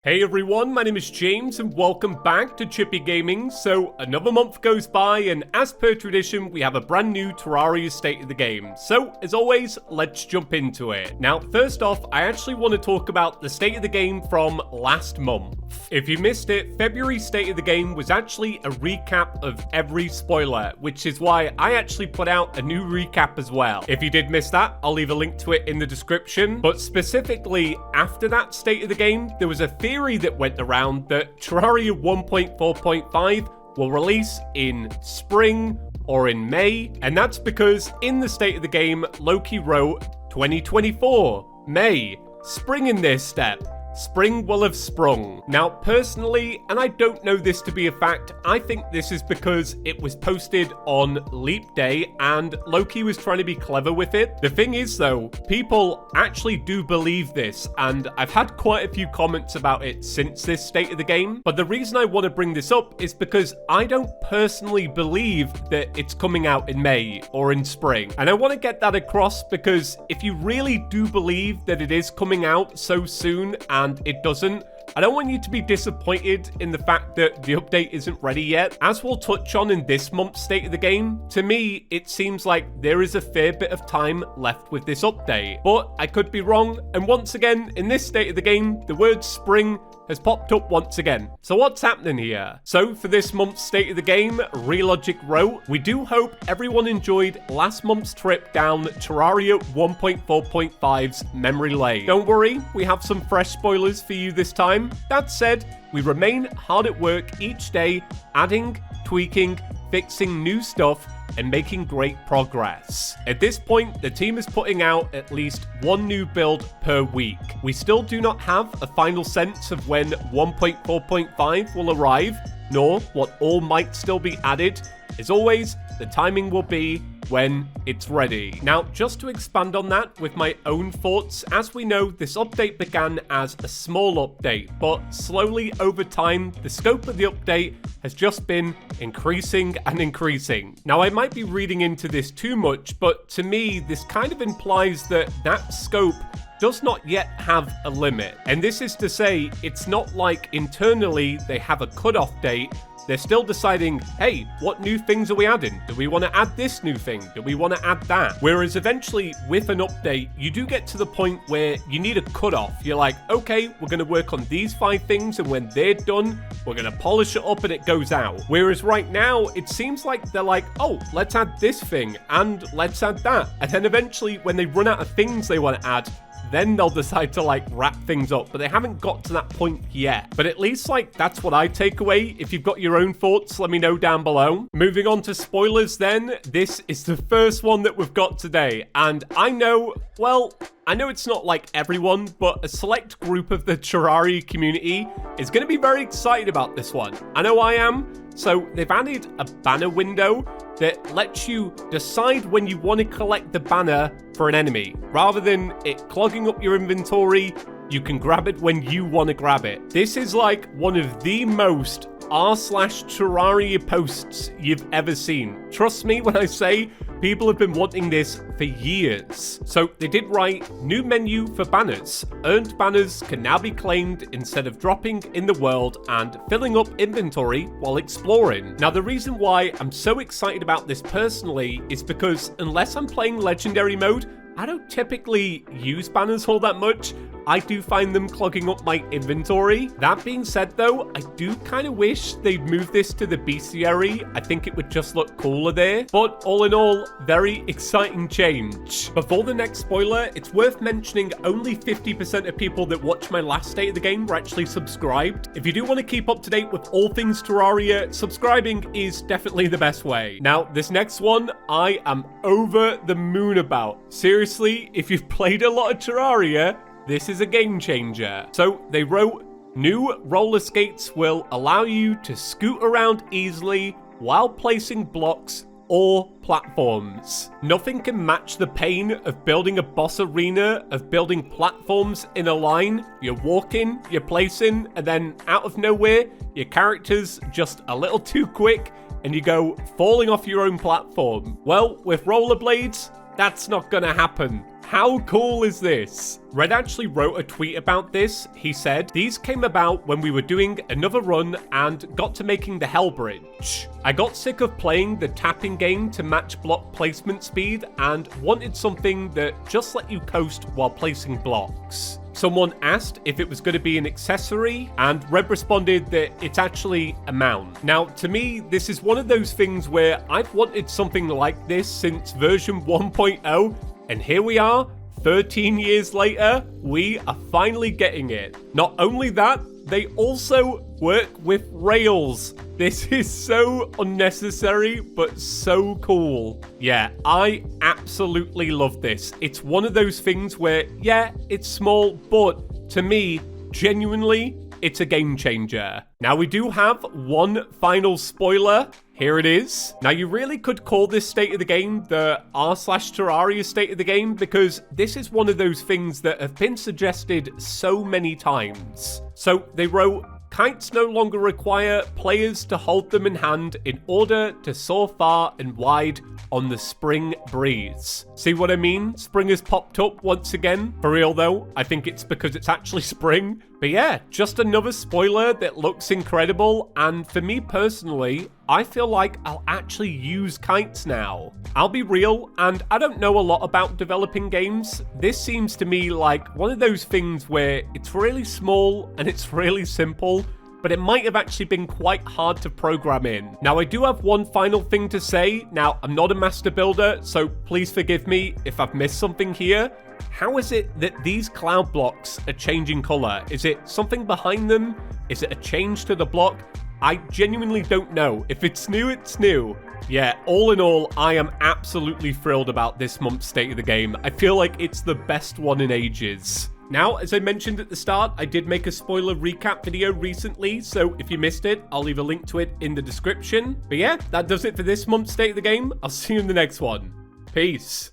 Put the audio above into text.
Hey everyone, my name is James and welcome back to ChippyGaming. So another month goes by and as per tradition, we have a brand new Terraria state of the game. So as always, let's jump into it. Now, first off, I actually want to talk about the state of the game from last month. If you missed it, February state of the game was actually a recap of every spoiler, which is why I actually put out a new recap as well. If you did miss that, I'll leave a link to it in the description. But specifically, after that state of the game, there was a theory that went around that Terraria 1.4.5 will release in spring or in May, and that's because in the state of the game, Loki wrote 2024, May, spring in this step. Spring will have sprung. Now, personally, and I don't know this to be a fact, I think this is because it was posted on Leap Day and Loki was trying to be clever with it. The thing is, though, people actually do believe this, and I've had quite a few comments about it since this state of the game. But the reason I want to bring this up is because I don't personally believe that it's coming out in May or in spring. And I want to get that across because if you really do believe that it is coming out so soon and it doesn't, I don't want you to be disappointed in the fact that the update isn't ready yet. As we'll touch on in this month's state of the game, to me, it seems like there is a fair bit of time left with this update. But I could be wrong, and once again, in this state of the game, the word spring has popped up once again. So what's happening here? So for this month's state of the game, Relogic wrote, "We do hope everyone enjoyed last month's trip down Terraria 1.4.5's memory lane. Don't worry, we have some fresh spoilers for you this time. That said, we remain hard at work each day, adding, tweaking, fixing new stuff, and making great progress. At this point, the team is putting out at least one new build per week. We still do not have a final sense of when 1.4.5 will arrive, nor what all might still be added. As always, the timing will be when it's ready." Now, just to expand on that with my own thoughts, as we know, this update began as a small update, but slowly over time, the scope of the update has just been increasing and increasing. Now, I might be reading into this too much, but to me, this kind of implies that that scope does not yet have a limit. And this is to say, it's not like internally they have a cutoff date. They're still deciding, hey, what new things are we adding? Do we want to add this new thing? Do we want to add that? Whereas eventually, with an update, you do get to the point where you need a cutoff. You're like, okay, we're going to work on these 5 things, and when they're done, we're going to polish it up and it goes out. Whereas right now, it seems like they're like, oh, let's add this thing, and let's add that. And then eventually, when they run out of things they want to add, then they'll decide to like wrap things up, but they haven't got to that point yet. But at least like that's what I take away. If you've got your own thoughts, let me know down below. Moving on to spoilers then, this is the first one that we've got today. And I know, well, I know it's not like everyone, but a select group of the Terraria community is going to be very excited about this one. I know I am. So they've added a banner window that lets you decide when you want to collect the banner for an enemy. Rather than it clogging up your inventory, you can grab it when you want to grab it. This is like one of the most r/Terraria posts you've ever seen. Trust me when I say people have been wanting this for years. So they did write, "New menu for banners. Earned banners can now be claimed instead of dropping in the world and filling up inventory while exploring." Now, the reason why I'm so excited about this personally is because unless I'm playing legendary mode, I don't typically use banners all that much. I do find them clogging up my inventory. That being said though, I do kind of wish they'd move this to the bestiary. I think it would just look cooler there. But all in all, very exciting change. Before the next spoiler, it's worth mentioning only 50% of people that watch my last state of the game were actually subscribed. If you do want to keep up to date with all things Terraria, subscribing is definitely the best way. Now, this next one, I am over the moon about. Seriously, if you've played a lot of Terraria, this is a game changer. So they wrote, "New roller skates will allow you to scoot around easily while placing blocks or platforms. Nothing can match the pain of building a boss arena, of building platforms in a line. You're walking, you're placing, and then out of nowhere, your character's just a little too quick and you go falling off your own platform. Well, with rollerblades, that's not gonna happen. How cool is this? Red actually wrote a tweet about this. He said, "These came about when we were doing another run and got to making the Hell Bridge. I got sick of playing the tapping game to match block placement speed and wanted something that just let you coast while placing blocks." Someone asked if it was going to be an accessory, and Red responded that it's actually a mount. Now, to me, this is one of those things where I've wanted something like this since version 1.0, and here we are, 13 years later, we are finally getting it. Not only that, they also work with rails. This is so unnecessary, but so cool. Yeah, I absolutely love this. It's one of those things where, yeah, it's small, but to me, genuinely, it's a game changer. Now, we do have one final spoiler. Here it is. Now, you really could call this state of the game the r/Terraria state of the game, because this is one of those things that have been suggested so many times. So they wrote, "Kites no longer require players to hold them in hand in order to soar far and wide on the spring breeze." See what I mean? Spring has popped up once again. For real though, I think it's because it's actually spring. But yeah, just another spoiler that looks incredible, and for me personally, I feel like I'll actually use kites now. I'll be real, and I don't know a lot about developing games. This seems to me like one of those things where it's really small and it's really simple, but it might have actually been quite hard to program in. Now, I do have one final thing to say. Now, I'm not a master builder, so please forgive me if I've missed something here. How is it that these cloud blocks are changing color? Is it something behind them? Is it a change to the block? I genuinely don't know. If it's new, it's new. Yeah, all in all, I am absolutely thrilled about this month's State of the Game. I feel like it's the best one in ages. Now, as I mentioned at the start, I did make a spoiler recap video recently, so if you missed it, I'll leave a link to it in the description. But yeah, that does it for this month's State of the Game. I'll see you in the next one. Peace.